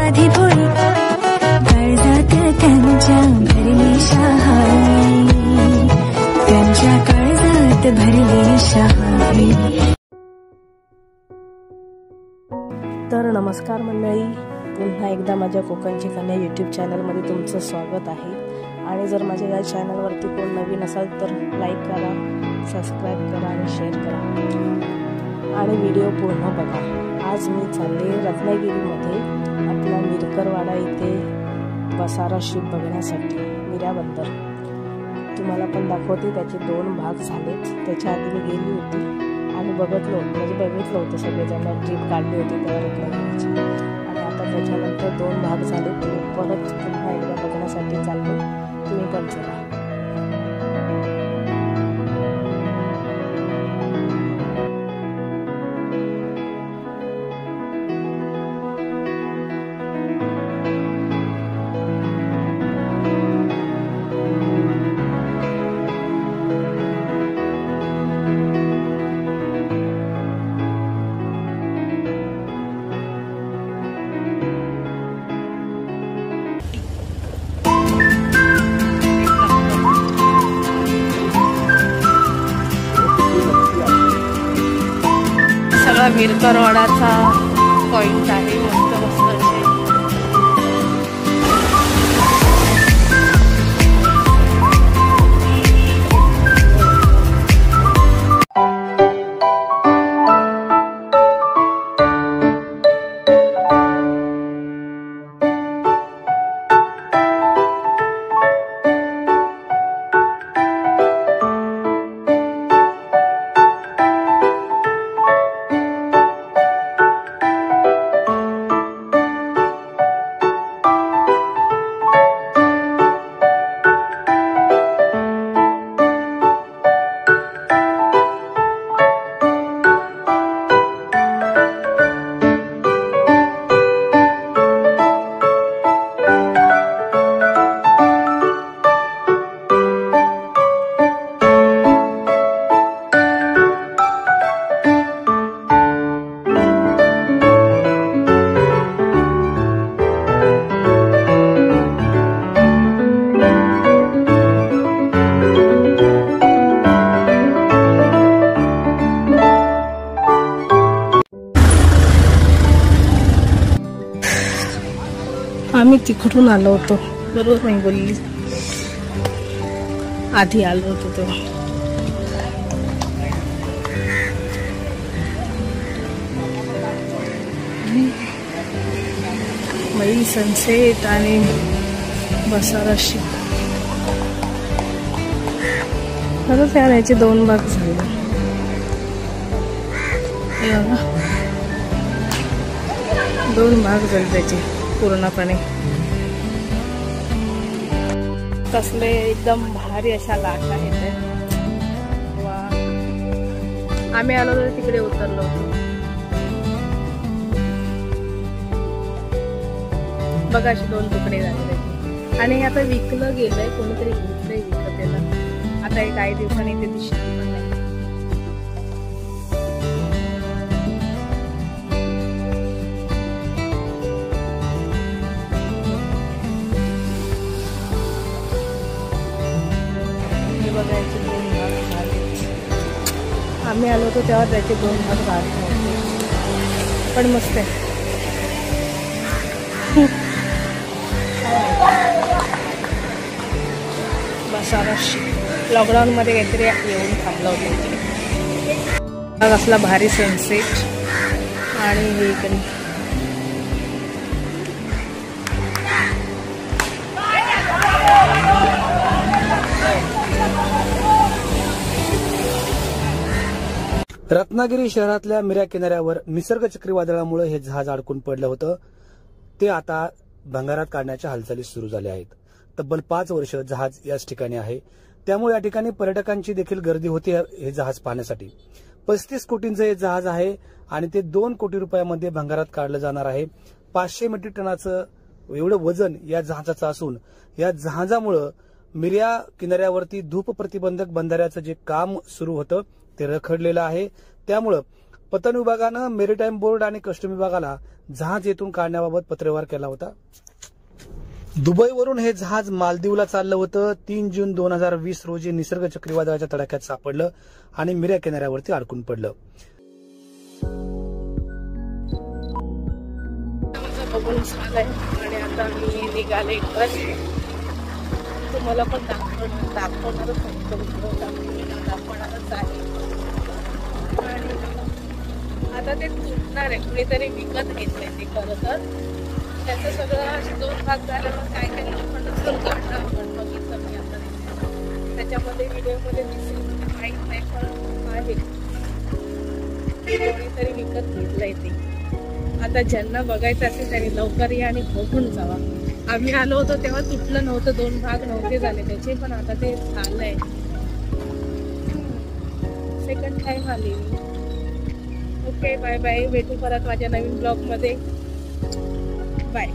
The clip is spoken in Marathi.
साधी भोळी काळजात त्यांच्या भरली शहाणी, त्यांच्या काळजात भरली शहाणी। तर नमस्कार मंडळी, पुन्हा एकदा माझ्या कोकणची कन्या यूट्यूब चॅनलमध्ये तुमचं स्वागत आहे। आणि जर माझ्या या चॅनलवरती कोण नवीन असाल तर लाईक करा, सबस्क्राईब करा आणि शेअर करा आणि व्हिडिओ पूर्ण बघा। आज मी चालले रत्नागिरीमध्ये आपला मिरकरवाडा इथे बसारा शिप बघण्यासाठी, मीरा बंदर। तुम्हाला पण दाखवते, त्याचे 2 भाग झालेत। त्याच्या आधी मी गेली होती आणि बघितलं होतं सगळेजण ट्रिप काढली होती तेव्हा रत्नागिरीची, आणि आता त्याच्यानंतर 2 भाग झाले। तुम्ही परत पुन्हा एकदा बघण्यासाठी चाललो, तुम्ही पण चला। मिरकरवाडाचा पॉइंट आहे, मस्त असे। आम्ही तिकडून आलो होतो, बरोबर मी बोलली, आधी आलो होतो तेव्हा। मई सनसेट आणि बसारा शिप, खरंच यार याचे 2 भाग झाले। हे बघा, 2 भाग झाले त्याचे पूर्णपणे। कसले एकदम भारी अशा लाटा आहेत। वा, आम्ही आलो तर तिकडे उतरलो होतो। बघा असे 2 तुकडे झाले त्याचे, आणि आता विकलं गेलंय, कोणीतरी घेतलंय विकत त्याला। आता हे काही दिवसांनी ते दिसणार पण नाही। बघायचे 2 भाग झाले, आम्ही आलो होतो तेव्हा त्याचे 2 भाग झाले नव्हते, पण मस्त आहे। बसारा शिप लॉकडाऊन मध्ये काहीतरी येऊन थांबलं होतं। असला भारी सनसेट आणि हे इकडे रत्नागिरी शहरातल्या मीरा किनाऱ्यावर निसर्ग चक्रीवादळामुळे हे जहाज अडकून पडलं होतं। ते आता भंगारात काढण्याच्या हालचाली सुरू झाल्या आहेत। तब्बल 5 वर्ष जहाज याच ठिकाणी आहे, त्यामुळे या ठिकाणी पर्यटकांची देखील गर्दी होती हे जहाज पाहण्यासाठी। 35 कोटींचं हे जहाज आहे आणि ते 2 कोटी रुपयामध्ये भंगारात काढलं जाणार आहे। 500 मेट्रिक टनाचं एवढं वजन या जहाजाचं असून या जहाजामुळे मिऱ्या किनाऱ्यावरती धूप प्रतिबंधक बंधाऱ्याचं जे काम सुरू होतं ते रखडलेलं आहे। त्यामुळे पतन विभागानं मेरीटाईम बोर्ड आणि कस्टम विभागाला जहाज येथून काढण्याबाबत पत्रव्यवहार केला होता. दुबईवरून हे जहाज मालदीवला चाललं होतं. 3 जून 2020 रोजी निसर्ग चक्रीवादळाच्या तडाख्यात सापडलं आणि मिऱ्या किनाऱ्यावरती अडकून पडलं. बघून झालंय आणि आता मी निघाले घरी. तुम्हाला पण दाखवणारच आहे. आणि आता ते तुटणार आहे. कुणीतरी विकत घेतलंय ते. खरं तर त्याचं सगळं 2 भाग झाल्यावर काय काय लोखंडाचं काढणं आपण बघितलं मी आता. त्याच्यामध्ये व्हिडिओमध्ये दिसेल माहीत नाही पण आहे कोणीतरी विकत घेतलंय ते. आता ज्यांना बघायचं असेल त्यांनी लवकर या आणि बघून जावा. आम्ही आलो होतो तेव्हा तुटलं नव्हतं. 2 भाग नव्हते झाले त्याचे, पण आता ते झालंय. सेकंड टाइम आली. Okay, bye bye. भेटू परत माझ्या नवीन ब्लॉग मध्ये. बाय.